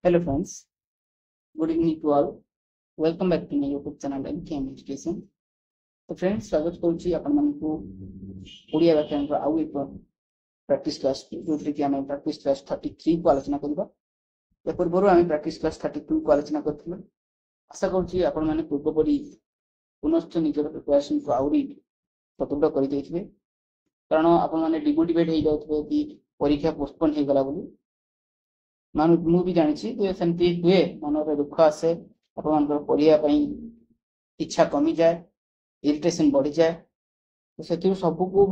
Hello friends, good evening to all. Welcome back to my YouTube channel MKM Education. तो friends स्वागत करुच्ची आपण मानकु ओडिया व्याकरण आउ एक प्रैक्टिस क्लास जोथि कि हम प्रैक्टिस क्लास 33 को आलोचना करबा। या पूर्व आम प्रैक्टिस क्लास 32 को आलोचना करथिलु। आशा करुच्ची आपण माने पूर्व परि पुनश्च निजर प्रिपरेशन को आउरी सतुड करि दैथिबे, कारण आपण माने डिमोटिवेट हे जाउथबे कि परीक्षा पोस्टपोन हे गला बोली। मान मु भी जानी सेमती हुए मन दुख आसे आप पढ़ाई इच्छा कमी जाए, इरिटेशन बढ़ी जाए। तो से सबको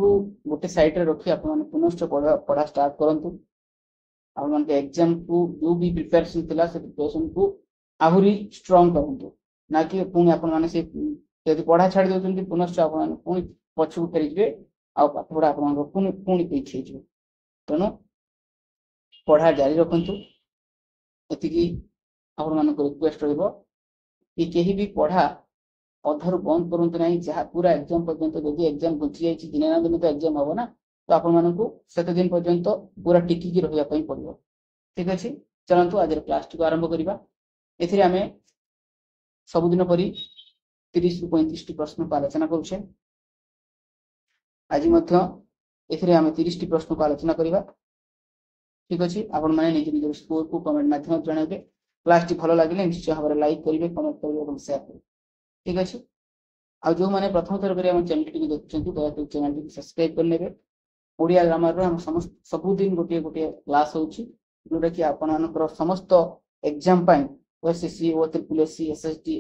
गोटे साइड रे रखी आप पुनश्च पढ़ा स्टार्ट करंतु। आप एग्जाम को जो भी प्रिपरेशन थिला से प्रिपरेशन को आहुरी स्ट्रांग करंतु, ना कि पुणी आप पढ़ा छाड़ी दउछन पुनश्च आप पछकु फेरी जिवे आ पाठ पढ़ा आप पुणी पीछे जिवे। तेणु पढ़ा जारी रखंतु। एतिकी आपण मानको रिक्वेस्ट रहइबो कि केही भी पढ़ा अधारु बंद करंतु नाही। जहा पूरा एग्जाम पर्यंत जदि एग्जाम घुची जाईछि दिने ना दिन तो एग्जाम हबो ना, तो आपण मानको सेते दिन पर्यंत पूरा टिकी की रहिया पई पड़िबो। ठीक अछि, चलंतु आज क्लास को आरंभ करिबा। एथिरे हमें सब दिन परि 30 रु 35 टी प्रश्न को आलोचना करूछे। आज मध्य एथिरे हमें 30 टी प्रश्न को आलोचना करिबा। ठीक अच्छे, आपण मैंने निज निज स्कोर को कमेंट माध्यम जनइबे। क्लास टी भल लगे निश्चय भाव में लाइक करेंगे, कमेंट करेंगे और शेयर करेंगे। ठीक अच्छे, आ जो मैंने प्रथम थर पर चैनल टी देखुं दया चैनल टी सब्सक्राइब करने। ओडिया ग्रामर हम सबुदिन गोटे गोटे क्लास होची जोटा कि आपण मानकर समस्त एग्जाम पाई OSSC O triple SC SST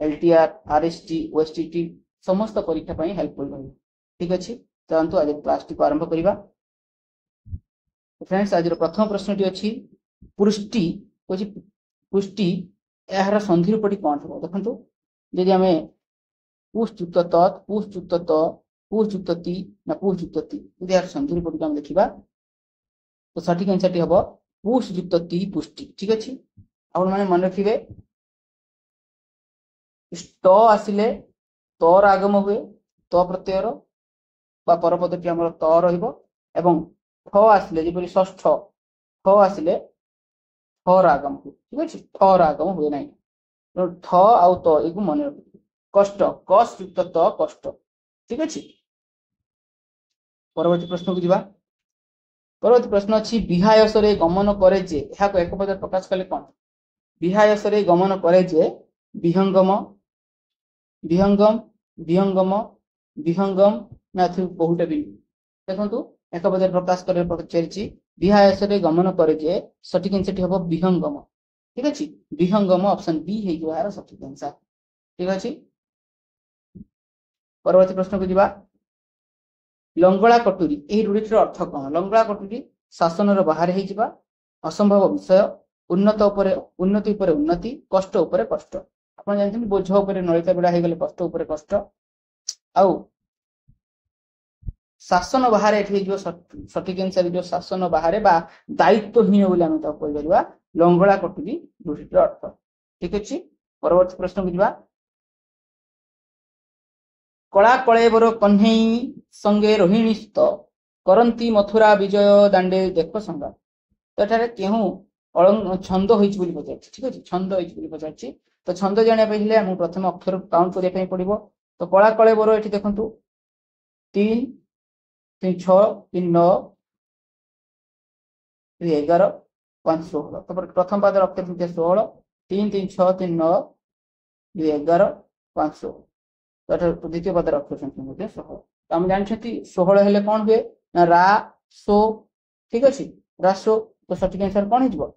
LTR RST OSTT समस्त परीक्षा पाई हेल्पफुल रही। ठीक अच्छे, चलंतु आज क्लास टी को आरंभ करिबा। फ्रेंड्स आज प्रथम प्रश्न टी अछि पुष्टि कोछि पुष्टि एहार संधि रूपटी कोन हो। देखंतु यदि हमें पुष युक्त तत् पुष युक्त त पुष युक्त ति ना पुष युक्त ति यदि एहार संधि रूपटी हम देखिबा तो सठिक आंसर टी हबो पुष युक्त ति पुष्टि। ठीक अछि, आपण माने मन रखिबे स्ट आसिले तोर आगम हुए त प्रत्ययर बा परपदटी हमर त रहिबो एवं ठ आसिले जेपरि षष्ठ ठ आसिले ठर आगम हुए। ठीक अछि, ठर आगम हुए नाही। तो ठ आउ त एगु मन रख कष्ट कष्ट युक्त त कष्ट। ठीक अछि, परवर्ती प्रश्न को जिबा। परवर्ती प्रश्न अछि विहायस रे गमन करे जे एहा को एक पद प्रकाश कले कोन। विहायस रे गमन करे जे विहंगम विहंगम विहंगम विहंगम नाथु बहुटा भी। देखंतु एक पद प्रकाश करे पचारिछि विहायस रे गमन करे जे सठिक आंसर हबो विहंगम। ठीक अछि, विहंगम ऑप्शन बी हे जो यार सठिक आंसर। ठीक अछि, परवर्ती प्रश्न को जिबा। लंगळा कटुरी एही रूढ़िर अर्थ कोन। लंगळा कटुरी शासन रो बाहर हे जिबा, असंभव विषय, उन्नत उपरे उन्नति उपरे उन्नति, कष्ट उपरे कष्ट। आपण जानछन बोझ उपरे नळिता बिडा हे गेले कष्ट उपरे कष्ट। आउ शासन बाहर जो सठिक आंसर जो शासन बाहर बा दायित्वहीन बोली आम कहि परिबा लंगळा कटुरी रूढ़िर अर्थ। ठीक अछि, परवर्ती प्रश्न को जिबा। कला कळेबर कन्हई संगे रोहिणीस्त करंती मथुरा विजय दांडे देख संगा। तो एठारे केहू छंद होइछ बोली पचारछि। ठीक अछि, छंद होइछ बोली पचारछि। तो छंद जानिया पहिले हम प्रथम अक्षर काउंट करिया पई पड़िबो। तो कला कळेबर एठी देखंतु 3 3 6 3 9 3 11 5 16। तो प्रथम पाद अक्षर 16 3 3 6 3 9 2 11 5 16। तो द्वितीय पद अक्षर संख्या 16। तो हम जानछथि 16 हेले कोन हुए ना रा सो। ठीक अछि, रासो। तो सठिक आंसर कोन हिजबो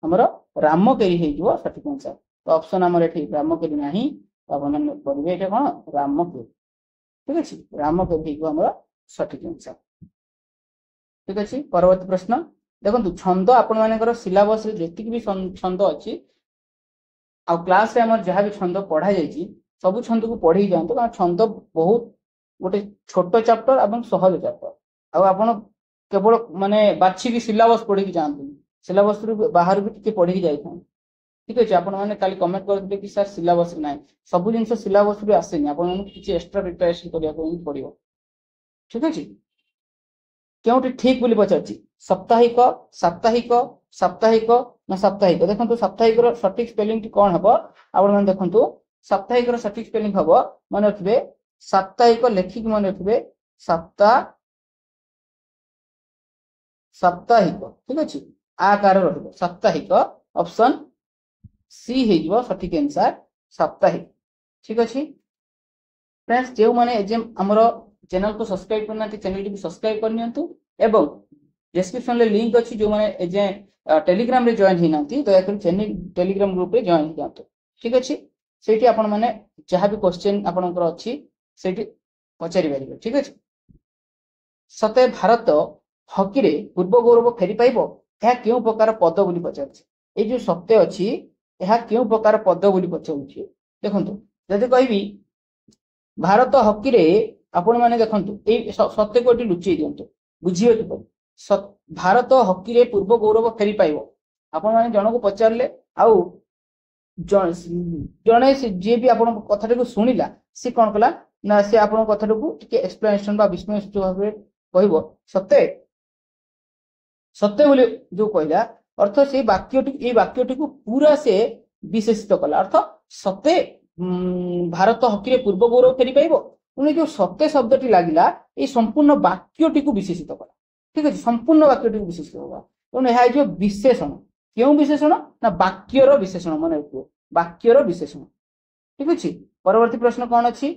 हमर रामकेरी हेजबो सठिक आंसर। तो ऑप्शन हमर एठी रामकेरी नाही, अपन पढिबे एटा कोन रामकेरी। ठीक अछि, रामकेरी हेजबो हमर सठिक आंसर। ठीक अछि, परवर्ती प्रश्न देखंतु छंद आपण मानकर सिलेबस रे जेतिक भी छंद अछि आ क्लास रे हमर जहा भी छंद पढ़ा जायछि सब छंद को पढ़ी जानतो, कारण छंद बहुत गोटे छोट चैप्टर एवं सहज चैप्टर। आ आपण केवल माने बाछि की सिलेबस पढ़ी की जानतो, सिलेबस रे बाहर भी टिके पढ़ी जाय था। ठीक अछि, आपण माने काली कमेंट करथिले कि सर सिलेबस नाही, सब जिंस सिलेबस रे आसेनी, आपण माने किछि एक्स्ट्रा प्रिपरेशन करिया को पड़िबो। ठीक अछि, केउटी ठीक बोली पचारछि साप्ताहिक साप्ताहिक साप्ताहिक ना साप्ताहिक देखो साप्ताहिक सठिक स्पेलिंग टी कौन हम आप देखो साप्ताहिक सठिक स्पेलिंग हम मन रखिए साप्ताहिक लेखिक मन रखिए साप्ताहिक ठीक अच्छे आकार साप्ताहिक ऑप्शन सी हो सठिक आंसर साप्ताहिक ठीक अच्छे फ्रेंड्स जो मैंने एजेम आमर चैनल को सब्सक्राइब करना चैनल को सब्सक्राइब करनी एवं डिस्क्रिप्शन में लिंक अच्छी जो मैंने एजे टेलीग्राम रे जॉइन होना दयाकोरी चैनल टेलीग्राम ग्रुप रे जॉइन हो जातु ठीक अच्छे से आपण मैंने जहाँ भी क्वेश्चन आपनकर अच्छी से पचारि पारे ठीक अच्छे सते भारत हॉकी रे पूर्व गौरव फेरी पाइबो यह क्यों प्रकार पद बोली पचार ये जो सत्य अच्छी यह क्यों प्रकार पद बोली पचार देखो जदि कहबी भारत हॉकी रे आपण मैंने देखो ये सत्य को लुचई दिंतु बुझे भारत हॉकी रे पूर्व गौरव फेरी पाइबो आपण मैंने जन को पचारे आउ जड़े जी भी आपण कथा को शुणिला सी कौन कला ना सी आपण कथा को एक्सप्लेनेशन विस्मय भाव कह सत्य सत्य बोली जो कहला अर्थ से वाक्यटी को पूरा से विशेषित कला अर्थ सत्य भारत हॉकी रे पूर्व गौरव फेरी पाइबो उन्हें जो सत्य शब्दटी लगिला ये संपूर्ण वाक्यटी को विशेषित कला ठीक अच्छे संपूर्ण वाक्यटी को विशेषित होगा तेणु यह जो विशेषण क्यों विशेषण ना वाक्यर विशेषण मन रखिए वाक्यर विशेषण ठीक अच्छे परवर्ती प्रश्न कौन अच्छी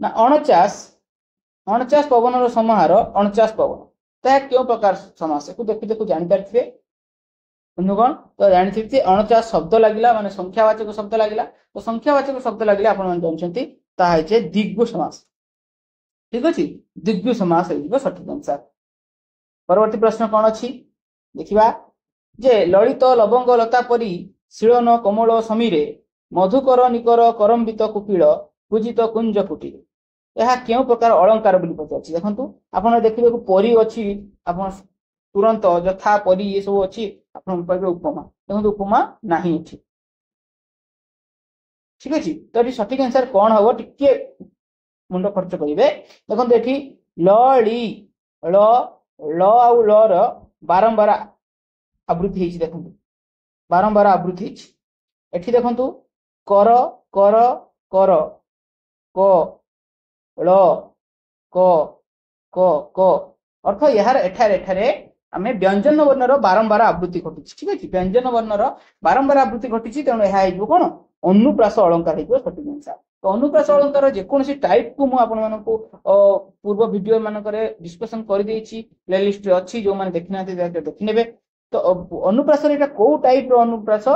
ना 49 पवन समाहार 49 पवन तो क्यों प्रकार समास को देखु देखु जापारे बंधुगण तो जानी 49 शब्द लगिला माने संख्यावाचक शब्द लगिला तो संख्यावाचक शब्द लगिले आपण जानते ताहे दिग्गु समास ठीक अच्छे दिग्गु समास सठिक आंसर परवर्ती प्रश्न कौन अच्छी देखिबा जे ललित लवंग लता परी शिलन कमल समीरे मधुकर निकर करम्बित कुपिल पूजित कुंज कुटीर यह क्यों प्रकार अलंकार बोली पचार देखो आप देखिए परी अच्छी आप तुरंत यथा परी ये सब अच्छी आप उपमा देखो उपमा नहीं अच्छी ठीक अच्छे तो ये सठिक आंसर कौन हम टिके मुंड खर्च करेंगे देखो ये ली ल आउ लर बारंबार आवृत्ति होती देखो बारंबार आवृत्ति होती देखो कर कर कर क ल क क अर्थ यार एठार एठारे आम व्यंजन वर्णर बारंबार आवृत्ति घटी ठीक अच्छे व्यंजन वर्णर बारंबार आवृत्ति घटी तेणु यह कौन अनुप्रास अलंकार हो सठिक आंसर तो अनुप्रास अलंकार जेकोसी टाइप को मुझे पूर्व वीडियो मानक डिस्कसन कर प्लेलिस्ट अच्छी जो मैंने देखी ना देखने तो अनुप्रास कौ टाइप अनुप्रास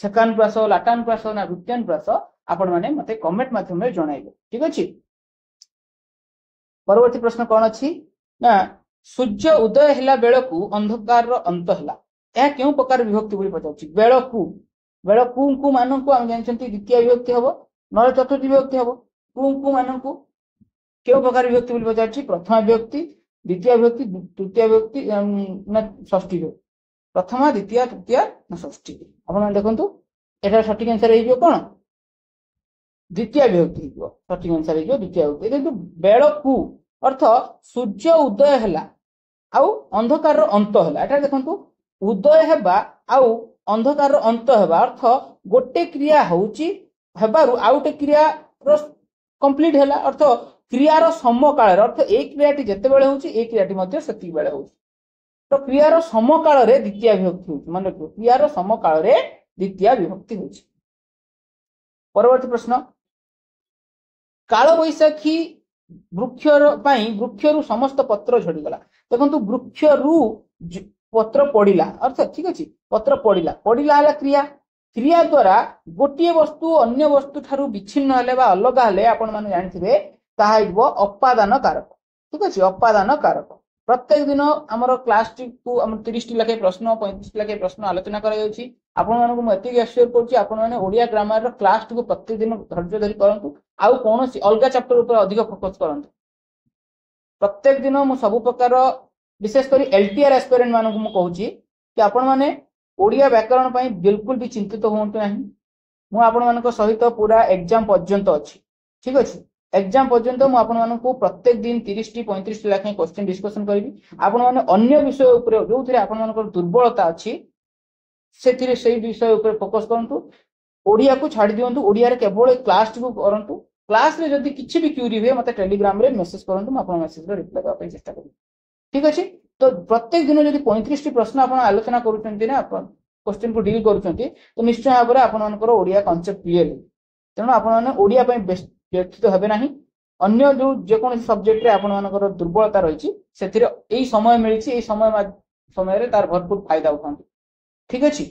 छेकानुप्रास लाटानुप्रास ना वृत्यानुप्रास आपण मैंने मत कमेंट माध्यम जनइबे ठीक अच्छे परवर्ती प्रश्न कौन अच्छी ना सूर्य उदय है बेलू अंधकार अंत है यह क्यों प्रकार विभक्ति बोली पचार बेलू बेलू को मान को आम जानते द्वितीय विभक्ति हम ना चतुर्थी विभक्ति हम कु मान को क्यों प्रकार विभक्ति बोली पचार प्रथम विभक्ति द्वितीय विभक्ति तृतीय विभक्ति ना षष्ठी विभक्ति प्रथम द्वितीय तृतीय ना षष्ठी आप देखो एटार सठिक आंसर हो कौन द्वितीय विभक्ति सठिक आंसर हो द्वितीय विभक्ति किंतु बेलू अर्थ सूर्य उदय है आउ अंधकार अंत है एटा देखो उदय हेबा आउ अंधकार अंत हेबा अर्थ गोटे क्रिया होउची हेबारु आउ गोटे क्रिया कंप्लीट है अर्थ क्रियार समकाल अर्थ ए क्रियाटी जिते बेले होउची ए क्रियाटी मध्ये सेति बेले होउची तो क्रियार समकाल रे द्वितीय विभक्ति होउची मन रखियो क्रियार समकाल रे द्वितीय विभक्ति होउची परवर्ती प्रश्न काल बैशाखी वृक्षरु समस्त पत्र झड़ीगला देखो वृक्षरु पत्र पड़ा अर्थ ठीक अच्छे पत्र पड़ा है क्रिया क्रिया द्वारा गोटे वस्तु अन्य वस्तु ठारू विच्छिन्न अलग हेले आपण माने जानथिबे ताहा हिबो अपादान कारक ठीक अच्छे अपादान कारक प्रत्येक दिन आमर क्लास को 30 लाख प्रश्न 35 लाख प्रश्न आलोचना कर आपत एश्योर करिया ग्रामर क्लास को प्रत्येक दिन धैर्य धरी करूँ आउ कौन अलग चैप्टर उपर अधिक फोकस करूँ प्रत्येक दिन मु सब प्रकार विशेषकर एलटीआर एस्पिरेंट मान को कहूँ कि आपण मैंने ओडिया व्याकरण पर बिल्कुल भी चिंतित हूँ ना मुझे सहित पूरा एग्जाम पर्यंत अच्छी ठीक अच्छे एग्जाम पर्यंत मुझे प्रत्येक दिन 30-35 लाख क्वेश्चन डिस्कसन करी आपण मैंने अन्य विषय जो दुर्बलता अच्छी से विषय ऊपर फोकस करंतु ओडिया को छाड़ दियंतु ओडिया रे केवल क्लास को करंतु क्लास रे जदी किछि भी क्यूरी हुए मते टेलीग्राम रे मेसेज करंतु म आपन मेसेज रे रिप्लाई करबा चेष्टा करिबि ठीक अछि तो प्रत्येक दिन जदी 35 टी प्रश्न आपन आलोचना करूछंती ना आपन क्वेश्चन को डील करूछंती तो निश्चय भाबरे आपन मानकर ओडिया कांसेप्ट क्लियर तेणु आपन माने ओडिया पय व्यक्तित हेबे नाही अन्य जो जे कोन सब्जेक्ट रे आपन मानकर दुर्बलता रहिछि सेथिरे एई समय मिलिछि एई समय रे तार भरपूर फायदा उठांतु ठीक अछि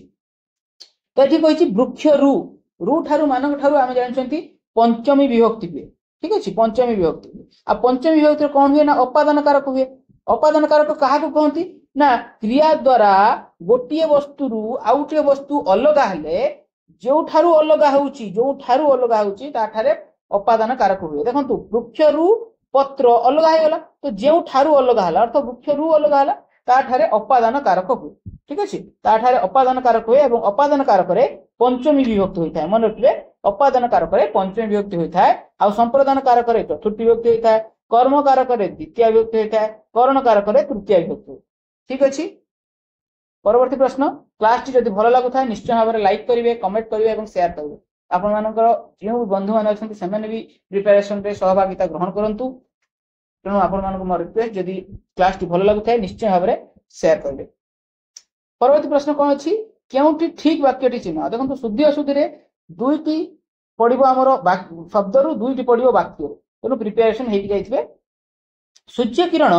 तो एठी कहिछि वृक्ष रु ठारू मानक ठारू आमे जानछंती पंचमी विभक्ति हुए ठीक अछि पंचमी विभक्ति आ पंचमी विभक्ति कोन हुए ना अपादान कारक हुए अपादान कारक काहा को कहंती ना क्रिया द्वारा गोटिए वस्तु रु आउटे वस्तु अलगा हेले जो ठारू अलगा होउची ताठारे अपादान कारक हुए देखंतु वृक्ष रु पत्र अलगा हे गला तो जो ठारू अलगा हला अर्थ वृक्ष रु अलगा हला ताठारे अपादान कारक हुए ठीक अछि ताठारे अपादान कारक हुए एवं अपादान कारक रे पंचमी विभक्ति होइथाय मन रखिबे अपादान कारक रे पंचमी विभक्ति होइथाय आ संप्रदान कारक रे चतुर्थी विभक्ति होइथाय कर्म कारक रे द्वितीय विभक्ति होइथाय करण कारक रे तृतीय विभक्ति ठीक अछि परवर्ती प्रश्न क्लास टी जदि भलो लागु थाय निश्चय भाबरे लाइक करिवे कमेंट करिवे एवं शेयर करिवे आपण मानकर जेउ बंधु मान अछंती सेमाने भी प्रिपरेशन रे सहभागिता ग्रहण करंतु तेणु आपण मानक मोर रिक्वेस्ट जदि क्लास टी भलो लागु थाय निश्चय भाबरे शेयर करिवे परवर्ती प्रश्न कोन अछि केउटी ठीक वाक्यटी चिन्ह देखंतु शुद्धि अशुद्धि रे दुईटी पडिबो हमर शब्द रु दुईटी पडिबो वाक्य तेणु प्रिपरेशन हेकि जाइथिबे सूर्य किरण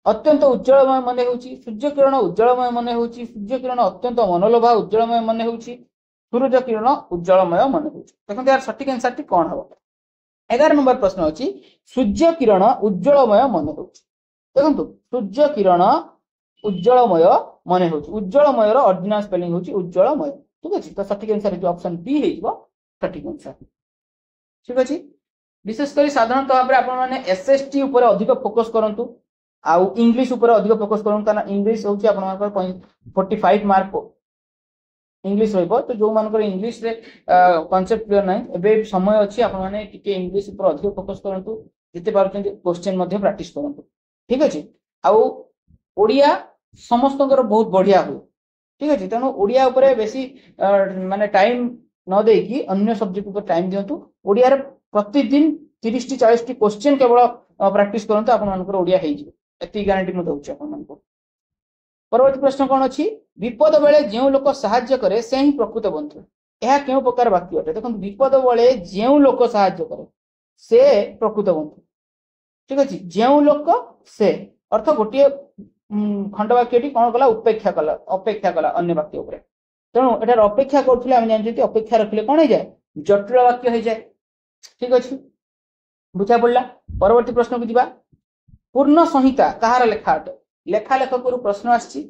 अत्यंत उज्जवलमय मने होउची सूर्य किरण उज्जवलमय मने होउची सूर्य किरण अत्यंत मनोलोभा उज्जवलमय मने होउची सूर्य किरण उज्जवलमय मने होउची देखंतु यार सटीक आंसर टी कोन हबो 11 नंबर प्रश्न अछि सूर्य किरण उज्जवलमय मने होउची देखंतु सूर्य किरण उज्जवलमय मने होउची उज्जवलमय रो ऑर्डिनल स्पेलिंग होउची उज्जवलमय ठीक अछि तो सटीक आंसर जो ऑप्शन बी हेइबो सटीक आंसर ठीक अछि विशेष करी साधारणतः भाबरे आपण माने एसएसटी ऊपर अधिक फोकस करंतु आउ इंग्लिश ऊपर अधिक फोकस करंतु काना इंग्लिश होउची आपण मानकर 45 मार्क इंग्लिश रहइबो तो जो मानकर इंग्लिश रे कांसेप्ट क्लियर नाही एबे समय अछि आपण माने टिके इंग्लिश ऊपर अधिक फोकस करंतु जते पारुचंती क्वेश्चन मध्ये प्रैक्टिस करंतु ठीक अछि आउ ओडिया समस्तकर बहुत बढ़िया हो ठीक अछि तनो ओडिया ऊपर बेसी माने टाइम न देकी अन्य सब्जेक्ट ऊपर टाइम दियंतु ओडिया रे प्रतिदिन 30 टी 40 टी क्वेश्चन केवल प्रैक्टिस करंतु आपण मानकर ओडिया हेइ जिवो एती गारंटी म दउछ आपण मानको परवर्ती प्रश्न कोन अछि विपद बेले जेउ लोक सहाय्य करे से ही प्रकृत बंधु एहा केउ प्रकार वाक्य अटे देखंतु विपद बेले जेउ लोक सहाय्य करे से प्रकृत बंधु ठीक अछि जेउ लोक से अर्थ गोटिए खंड वाक्यटी कोन कला अपेक्षा कला अन्य वाक्य ऊपर तेणु एटार अपेक्षा करथिले हम जानछथि अपेक्षा रखले कोन हे जाय जटिल वाक्य हे जाय ठीक अछि बुझा पड़ला परवर्ती प्रश्न को दिबा पूर्ण संहिता कहार लेखा अटे लेखा लेखक रु प्रश्न आछि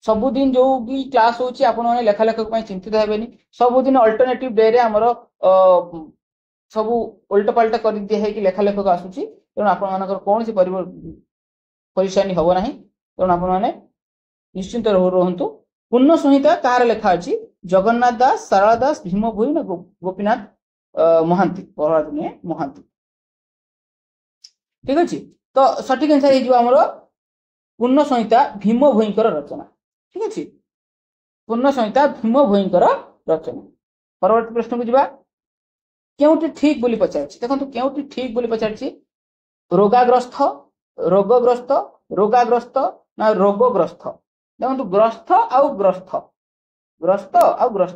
सबुदिन जो भी क्लास होची आपण माने लेखा लेखक पय चिंतित हेबेनी सबुदिन अल्टरनेटिव डे रे हमरो सब उल्टा पल्टा कर दिया है कि लेखा लेखक आसुची तेणु आपण मानकर कोनसी परेशानी हबो नाही तेणु आपण माने निश्चिंत रहंतु पूर्ण संहिता कहार लेखा अछि जगन्नाथ दास सारला दास भीम भोई ना गोपीनाथ महांती प्रहलाद महांती ठीक अछि तो सटीक आंसर हे जो हमरो पूर्ण संहिता भीम भोईकर रचना ठीक अछि पूर्ण संहिता भीम भोईकर रचना परवर्ती प्रश्न को जिबा केउटी ठीक बोली पचारछि देखंतु केउटी ठीक बोली पचारछि रोगाग्रस्त रोगग्रस्त रोगाग्रस्त ना रोगग्रस्त देखंतु ग्रस्त आउ ग्रस्त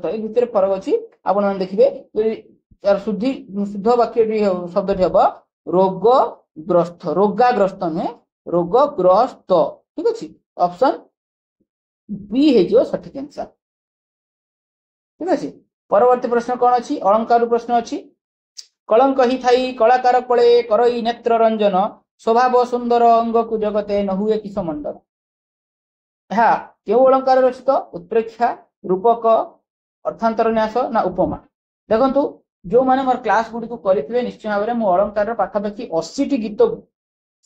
ए भितर फरक अछि आपण मन देखिबे यार शुद्ध वाक्य शब्द हेबा रोगग्रस्त रोगाग्रस्त ने रोगग्रस्त ठीक अछि ऑप्शन बी हे जो सटीक आंसर ठीक अछि परवर्ती प्रश्न कोन अछि अलंकार प्रश्न अछि कलंक ही थाई कलाकार कोळे करई नेत्र रंजन स्वभाव सुंदर अंग को जगते न हुए किस मंडल हा केउ अलंकार रचित उत्प्रेक्षा रूपक अर्थांतर न्यास ना उपमा देखंतु जो माने मोर क्लास गुडी को करिथिबे निश्चय भाबरे मो अलंकार पाखापाखि 80 टी गीत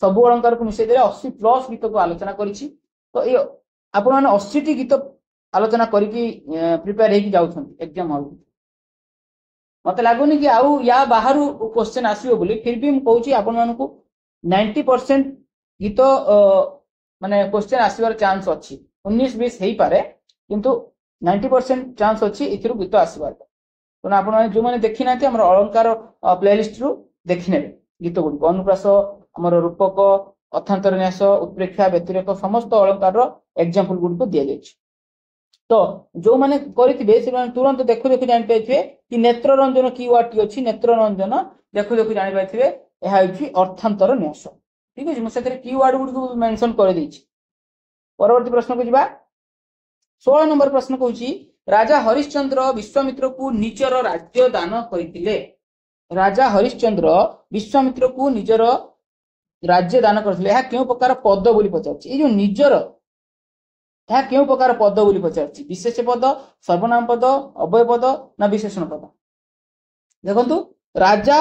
सब अलंकार को मिसै देले 80 प्लस गीत को आलोचना करिछि तो ए आपण माने 80 टी गीत आलोचना करिकि प्रिपेयर हेकि जाउछन एग्जाम हॉल मते लागुनी कि आउ या बाहरु क्वेश्चन आसीबो बोली फिर भी म कहूची आपण मानकु 90% गीत माने क्वेश्चन आसीबार चांस अछि 19 20 हेई पारे किंतु 90% चांस अच्छी इथिरु गीत आसबार तेना आपण जो मैंने देखी ना आम अलंकार प्लेलिस्ट रु देखने गीत गुड़िक अनुप्रास आमर रूपक अर्थांतर न्यास उत्प्रेक्षा व्यतिरेक समस्त अलंकार एग्जांपल गुड़िक दि जाए। तो जो मैंने करेंगे से तुरंत देखु देखु जापारे कि नेत्र रंजन की वार्ड टी अच्छी नेत्र रंजन देखु देखु जापारे यह अर्थांतर न्यास ठीक है मुझे की वार्ड गुड़ मेंशन कर परवर्ती प्रश्न को जा 16 नंबर प्रश्न कहूँ राजा हरिश्चंद्र विश्वामित्र को निजर राज्य दान करते राजा हरिश्चंद्र विश्वामित्र को निजर राज्य दान करते क्यों प्रकार पद बोली पचार ये जो निजर यह क्यों प्रकार पद बोली पचार विशेष पद सर्वनाम पद अव्यय पद ना विशेषण पद देखु राजा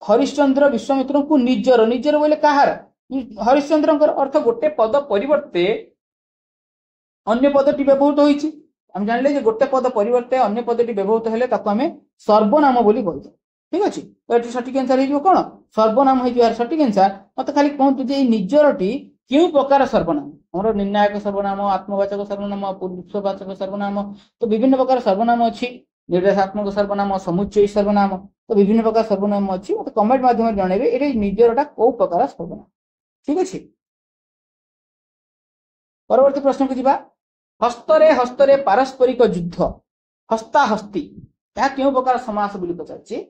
हरिश्चंद्र विश्वामित्र को निजर निजर बोले कहार हरिश्चंद्र अर्थ गोटे पद परिवर्ते अन्य पदटी व्यवहृत होती हम जानले गोटे पद परिवर्ते अन्य पदटी व्यवहृत हेले ताको आमे सर्वनाम बोली कहते ठीक अच्छे तो ये सठिक आंसर हो कौन सर्वनाम हो सठिक आंसर मत खाली कहतु जे निजरटी क्यों प्रकार सर्वनाम हमर निर्णायक सर्वनाम आत्मवाचक सर्वनाम पुरुषवाचक सर्वनाम तो विभिन्न प्रकार सर्वनाम अच्छी निर्देशात्मक सर्वनाम समुच्चय सर्वनाम तो विभिन्न प्रकार सर्वनाम अच्छी मत कमेंट माध्यम जनइबे ये निजरटा कौ प्रकार सर्वनाम ठीक अच्छे। परवर्ती प्रश्न को जा हस्तरे हस्तरे पारस्परिक युद्ध हस्ता हस्ती यह क्यों प्रकार समास बोली पचार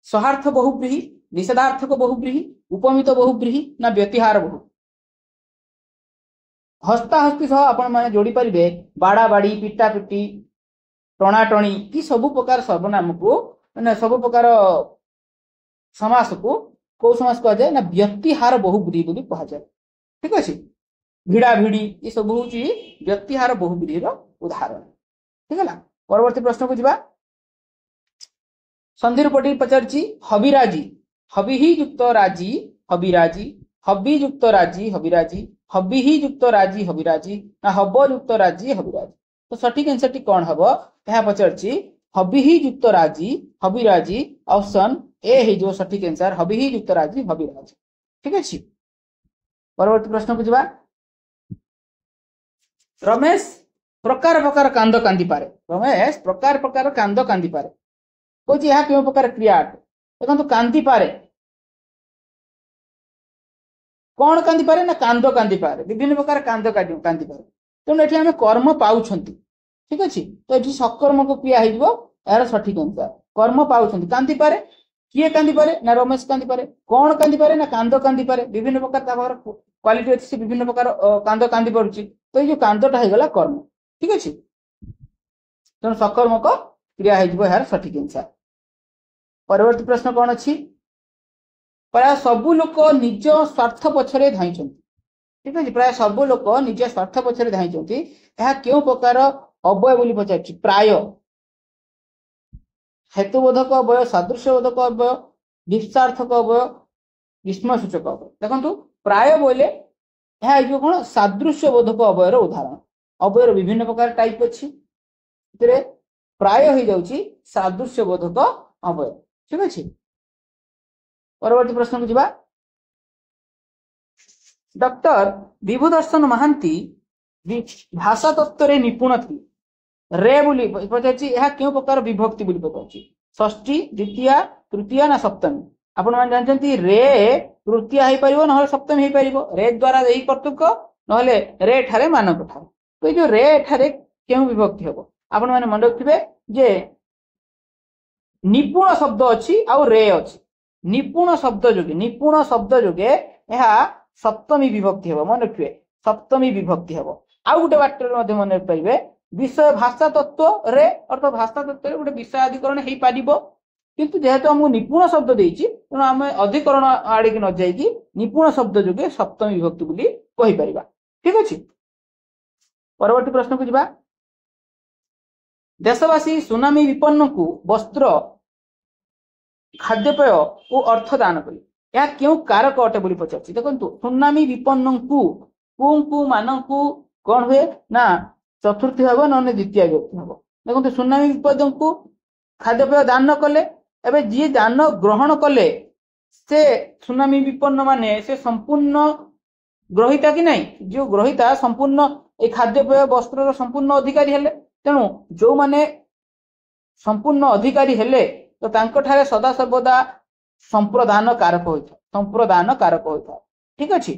सहार्थ बहुब्रीहि निषेधार्थक बहुब्रीहि उपमित बहुब्रीहि ना व्यतिहार बहु हस्ता हस्ती सह आपण माने जोड़ी पारिबे बाड़ा बाड़ी पिटा पिटी टणा टणी की सब प्रकार सर्वनाम को माने सब प्रकार समास को कौ समास कह जाए ना व्यतिहार बहुब्रीहि बोली कह जाए ठीक अच्छे भिड़ा भिड़ी ये सब हूँ व्यतिहार बहुब्रीहि उदाहरण ठीक है। परवर्ती प्रश्न को जा संधि रूपटी पचार हबिराजी हबि ही युक्त राजी हबिराजी हबि युक्त राजी हबिराजी हबि ही युक्त राजी हबिराजी ना हब युक्त राजी हबिराजी तो सठिक आंसर टी कौन हम यह पचार हबि ही युक्त राजी हबिराजी ऑप्शन ए है जो सठिक आंसर हबि ही युक्त राजी हबिराजी ठीक अच्छे। परवर्ती प्रश्न को जा रमेश प्रकार प्रकार कांद कांदी पारे रमेश प्रकार प्रकार कांद कांदी पारे कौन यह क्यों प्रकार क्रिया अटे देखो कांदी पारे कौन कांदी पारे ना कांद कांदी पारे विभिन्न प्रकार कांद कांदी पारे तेणु ये आम कर्म पाँच ठीक अच्छे तो ये सकर्म को क्रिया हो यार सठिक आंसर कर्म पाँच कांदी पारे किए कांदी पारे ना रमेश कांदी पारे कौन कांदी पारे ना कांद कांदी पारे विभिन्न प्रकार क्वालिटी अच्छी विभिन्न प्रकार कांद कांदी पड़ुची तो ये जो कांदटा होगा कर्म ठीक अच्छे तेणु सकर्मक क्रिया हो यार सठिक आंसर। परवर्ती प्रश्न कौन अच्छी प्राय सबु लोक निज स्वार्थ पछरे धाई ठीक है प्राय सबु लोक निज स्वार्थ पछरे धाई क्यों प्रकार अव्यय बोली पचार प्राय हेतुबोधक अव्यय सादृश्यबोधक अव्यय विस्तार्थक अव्यय विस्मयसूचक अव्यय देखो प्राय बोले यह कौन सादृश्यबोधक अव्ययर उदाहरण अव्ययर विभिन्न प्रकार टाइप अच्छी प्राय हो जाउची सादृश्यबोधक अव्यय ठीक अच्छे। परवर्ती प्रश्न को जा डॉक्टर विभुदर्शन महांती भाषा तत्व रे निपुण थी रे बोली पचार यह क्यों प्रकार विभक्ति बोली पचार षष्ठी द्वितीय तृतीय ना सप्तमी आपण मैंने जानते रे तृतीय हो पार ना सप्तमी हो पार रे द्वारा यही कर्तृक ना रे ठारे मानक ठारे तो ये रे ठारे क्यों विभक्ति हम आपण मैंने मन रखिए जे निपुण शब्द अच्छी आउ रे अच्छी निपुण शब्द जोगे यह सप्तमी विभक्ति हम मन रखिए सप्तमी विभक्ति हम आउ गोटे वाक्य मन रखिपारे विषय भाषा तत्व रे अर्थात भाषा तत्व गोटे विषय अधिकरण हो पार किंतु जेहेतु आमको निपुण शब्द देती तेणु आम अधिकरण आड़े की न जाइए निपुण शब्द जोगे सप्तमी विभक्ति बोली कहीपर ठीक अच्छे। परवर्ती प्रश्न को जा देशवासी सुनामी विपन्न को वस्त्र खाद्यपेय को अर्थ दान करी यह क्यों कारक अटे बोली पचार देखो सुनामी विपन्न को मान को कौन हुए ना चतुर्थी हम ना द्वितीय व्यक्ति हम देखो सुनामी विपद को खाद्यपेय दान न कले एवं जी दान ग्रहण कले से सुनामी विपन्न माने से संपूर्ण ग्रहिता कि नहीं जो ग्रहिता संपूर्ण ए खाद्यपेय वस्त्र संपूर्ण अधिकारी हेले तेणु जो माने संपूर्ण अधिकारी हेले तो तांको ठारे सदा सर्वदा संप्रदान कारक होता संप्रदान कारक होता ठीक अच्छे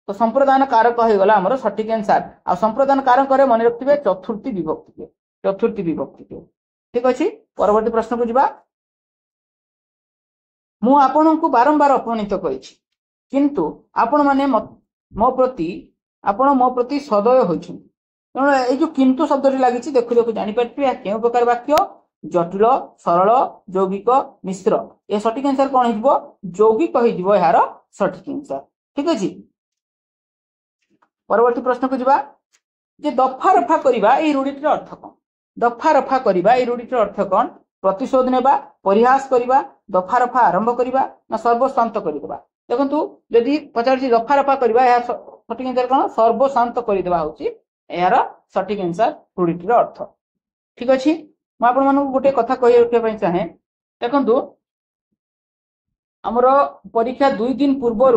तो संप्रदान कारक हो गला हमर सठिक आंसर आ संप्रदान कारक करे मन रखिबे चतुर्थी विभक्ति के ठीक अच्छे परवर्ती प्रश्न को जिबा मु आपन को बारंबार अपमानित करिछि किंतु आपण माने मो प्रति सदय होइछन तेणु ये जो किंतु शब्द लगी देखु देखु जापर क्यों प्रकार वाक्य जटिल सरल यौगिक मिश्र ये सठिक आंसर कौन हो यौगिक हो यार सठिक आंसर ठीक अच्छे परवर्ती प्रश्न को जिबा जे दफा रफा करबा ए रूढ़ीटर अर्थ कौन दफा रफा करबा ए रूढ़ीटर अर्थ कौन प्रतिशोध नेबा परिहास करबा दफा रफा आरंभ करबा ना सर्वशांत करबा देखंतु यदि पचार दफा रफा करबा या सठिक आंसर कौन सर्वशांत करदेबा होची यार सठिक आंसर रूढ़ीटर अर्थ ठीक अच्छे मैं आपण मानक गोटे कथा कही चाहे देखंतु हमर परीक्षा 2 दिन पूर्वर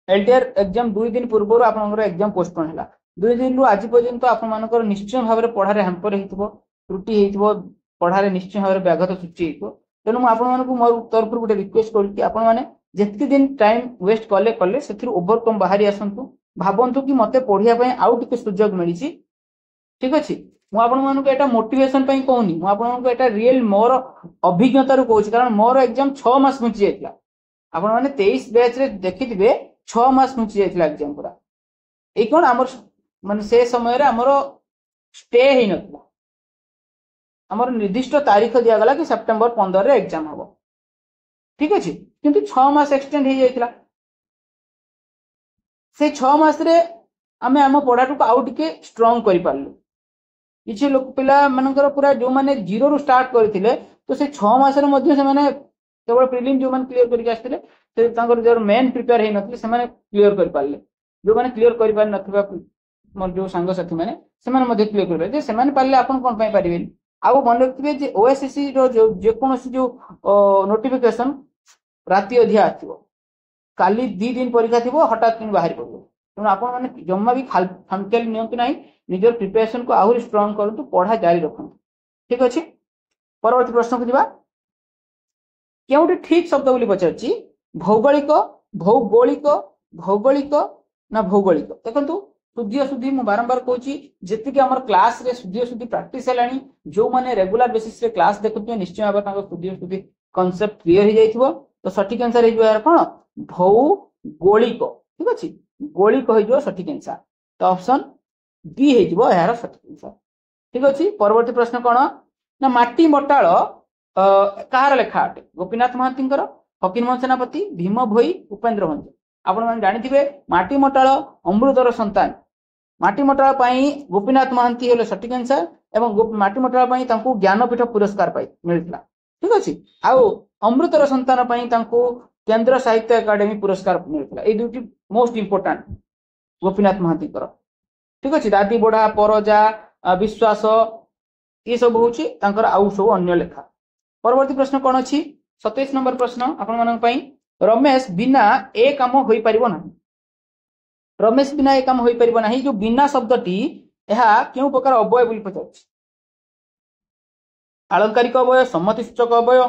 एलटीआर एग्जाम 2 दिन पूर्वर आपनकर एग्जाम पोस्टपोन हैला 2 दिन रु आज पर्यंत आपण मानकर निश्चय भाव में पढ़ारे हैम्पर हेतिबो त्रुटि हेतिबो पढ़ारे निश्चय भाव में व्याघात सृष्टि हेतिबो तेणु मैं आपण मानक मोर तरफ गोटे रिक्वेस्ट करी कि आपण माने जेतके दिन टाइम वेस्ट कले कले सेथिर ओवरकम बाहरी आसंतु भाबंतु कि मते पढ़िया पय आउ टिके सुजोग मिलिछि ठीक अछि मु आपण मानक एटा मोटिवेशन पय कहूनी मु आपण मानक एटा रियल मोर अभिज्ञता रु कहूछि कारण मोर एग्जाम 6 मास मुचि जायतला आपण माने 23 बैच रे देखिथिबे 6 मास मुचि जायतला एग्जाम पूरा ए कोन हमर माने से समय रे हमर स्टे हेइ नतला हमर निर्दिष्ट तारीख दिया गला कि सितंबर 15 रे एग्जाम हबो ठीक अछि किंतु 6 मास एक्सटेंड हेइ जायतला से 6 मास रे आमे हम पढ़ाटू को आउ टिके स्ट्रांग करि पारलु किछि लोक पिला मानकर पूरा जो माने जीरो रु स्टार्ट करथिले तो से 6 मास रे मध्ये से माने केवल प्रीलिम जो माने क्लियर करि आस्थिले से तांकर जो मेन प्रिपेयर हेइ नथिले से माने क्लियर करि पारले जो माने क्लियर करि पार नथिबा मोर जो संग साथी माने से माने मध्ये क्लियर करि जे से माने पारले आपन कोन पय पारिबे आउ मन रखिबे जे ओएसएससी रो जे कोनोसी जो नोटिफिकेशन राति अधिया आथिबो काली 2 दिन परीक्षा थिबो हठात दिन बाहर पड़ो तेणु आपण माने जम्मा भी खामखेल नियंतु नाही निजर प्रिपरेशन को आहुरी स्ट्रांग करंतु पढ़ा जारी रखंतु ठीक अछि परवर्ती प्रश्न को दिबा केउटी ठीक शब्द बोली पचारछि भौगोलिक भौगोलिक भौगोलिक ना भौगोलिक देखंतु सुधी सुधी मु बारंबार कहूछि जेति कि हमर क्लास रे सुधी सुधी प्रैक्टिस हेलानी जो माने रेगुलर बेसिस रे क्लास देखुथिबे निश्चय भाबे ताको सुधी सुधी कांसेप्ट क्लियर हो जाइथिबो तो सठिक आंसर हे यार कोन भौगोलिक ठीक अछि गोलिक हो जो सठिक आंसर तो ऑप्शन डी हे जिवो यार सठिक आंसर ठीक अछि परवर्ती प्रश्न कोन ना माटी मटाळ कहार लेखा अटे गोपीनाथ महांतींकर फकीरमोहन सेनापति भीम भोई उपेंद्र भंज आपण माने जानिथिबे माटी मटाळ अमृतर संतान माटी मटाळ पई गोपीनाथ महांती हेले सठिक आंसर एवं माटी मटाळ पई तांको ज्ञानपीठ पुरस्कार पाई मिलितला ठीक अछि आउ अमृतर संतान पई तांको केंद्र साहित्य एकाडेमी पुरस्कार मिलितला ए दुटी मोस्ट इंपोर्टेंट गोपीनाथ महांतींकर ठीक अछि दादी बोढ़ा परजा विश्वास ये सब होची तांकर आउ सब अन्य लेखा परवर्ती प्रश्न कोन अछि 27 नंबर प्रश्न आपण मानन पई रमेश बिना ए काम होई परिबो ना रमेश बिना ए काम होई परिबो नाही जो बिना शब्दटी एहा केउ प्रकार अवयव बोली पचाछि अलंकारिक अवयव सम्मति सूचक अवयव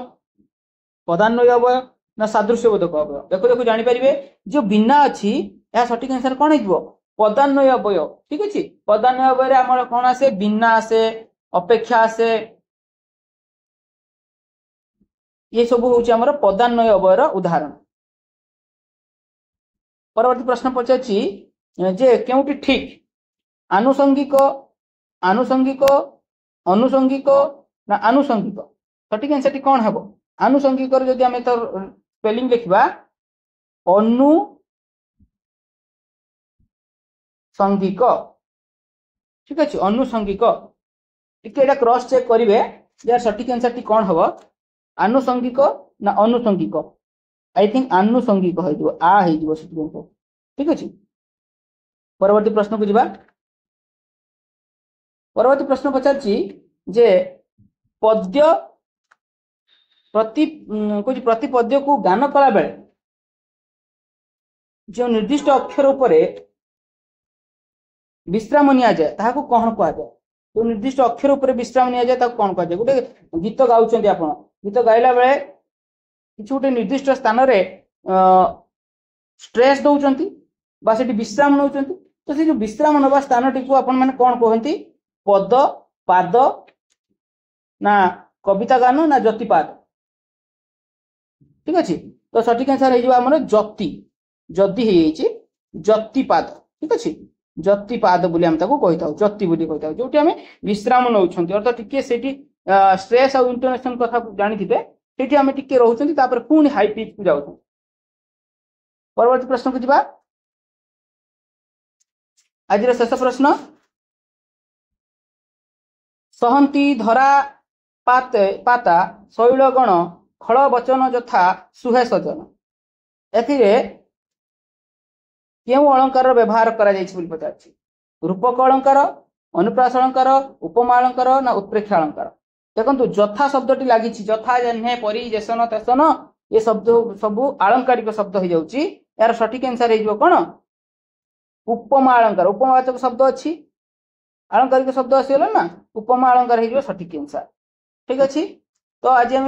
पदान्वय अवयव ना सादृश्यबोधक अवयव देखो देखो जानि परिबे जो बिना अछि एहा सठिक आंसर कोन हिजबो पदान्वय अवयव ठीक अछि पदान्वय अवयव रे हमर कोन आसे बिना आसे अपेक्षा आसे ये सब होची हमर पदान्वय अवयव उदाहरण परवर्ती प्रश्न पचाछि जे केउटी ठीक आनुषंगिक आनुषंगिक अनुषंगिक ना आनुषंगिक सठिक आंसर कोन हेबो आनुषंगिक रे जदि हमें तो स्पेलिंग लिखबा अनु संगिक ठीक अछि अनुसंगिक टिके एटा क्रॉस चेक करिवे यार सठिक आंसर टी कोन हबो आनुषंगिक ना अनुसंगिक आई थिंक आनुषंगिक होइबो आ होइबो सठिक आंसर ठीक अछि परवर्ती प्रश्न को जिबा परवर्ती प्रश्न पचारछि जे पद्य प्रति कुछ प्रति पद्य को गान कला बेले जो निर्दिष्ट अक्षर उपरे विश्राम निया जाए ताहाको कोन कहा जाए तो निर्दिष्ट अक्षर उपर विश्राम निया जाए ताको कोन कहजे गोटे गीत गाउछन्ती आपण गीत गाइला बेले किछु गोटे निर्दिष्ट स्थान रे स्ट्रेस दउछन्ती बा सेठी विश्राम नउछन्ती तो से जो विश्राम नबा स्थान टी को आपण माने कोन कहंती पद पाद ना कविता गान ना जतिपाद ठीक अछि तो सठिक आंसर हे जो हमर जति जदि हे छी जतिपाद ठीक अछि जतिपाद बोली हम ताको कहिताउ जति बोली कहिताउ जोटी हमें विश्राम नउछन्ती अर्थात टिके सेठी स्ट्रेस और इंटोनेशन कथा जानि थिबे सेठी हमें टिके रहउछन्ती तापर पुनी हाई पिच को जाउछन परवर्ती प्रश्न को जिबा आज शेष प्रश्न सहंती धरा पाता शैलगण खल वचन यथा सुहे सजन एथिरे केउ अलंकार व्यवहार करा जायछि बोली पचाछि रूपक अलंकार अनुप्रास अलंकार उपमा अलंकार ना उत्प्रेक्षा अलंकार देखंतु यथा शब्दटी लागिछि यथा जन्हे परि जेसन तेसन ये शब्द सब आलंकारिक शब्द हो जाउछि यार सठिक आंसर हे जो कोन उपमा अलंकार उपमावाचक शब्द अछि आलंकारिक शब्द आसीला ना उपमा अलंकार हे जो सठिक आंसर ठीक अछि तो आज हम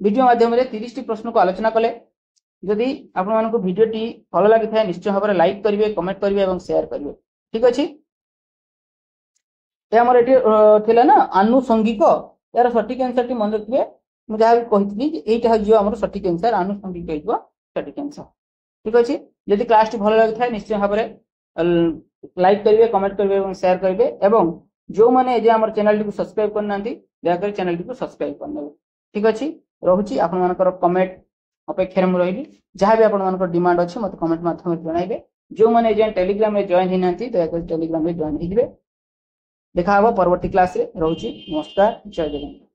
वीडियो माध्यम रे 30 टी प्रश्न को आलोचना कले जदि आपण मानको वीडियो टी भलो लागि थाए निश्चय भाबरे लाइक करिवे कमेंट करिवे एवं शेयर करिवे ठीक अछि ए हमर एटी थिला ना आनुषंगिक यार सठिक आंसर टी मन रखिबे मु जहा भी कहितली जे एटा हो हमर सठिक आंसर आनुषंगिक हेइबो सठिक आंसर ठीक अछि जदि क्लास टी भलो लागि थाए निश्चय भाबरे लाइक करिवे कमेंट करिवे एवं शेयर करिवे एवं जो माने जे हमर चैनल टी सब्सक्राइब करनांती दया कर चैनल टी सब्सक्राइब करनेबे ठीक अछि रहूची आपण मानकर कमेंट अपेक्षा में रही जहाँ भी आपण मानकर डिमांड अच्छे मत कमेंट माध्यम जणाइबे जो माने जे टेलीग्राम रे जॉइन हिनांती दया कर टेलीग्राम रे जॉइन हिबे देखा हबो परवर्ती क्लास रे रहूची नमस्कार जय जगन्नाथ।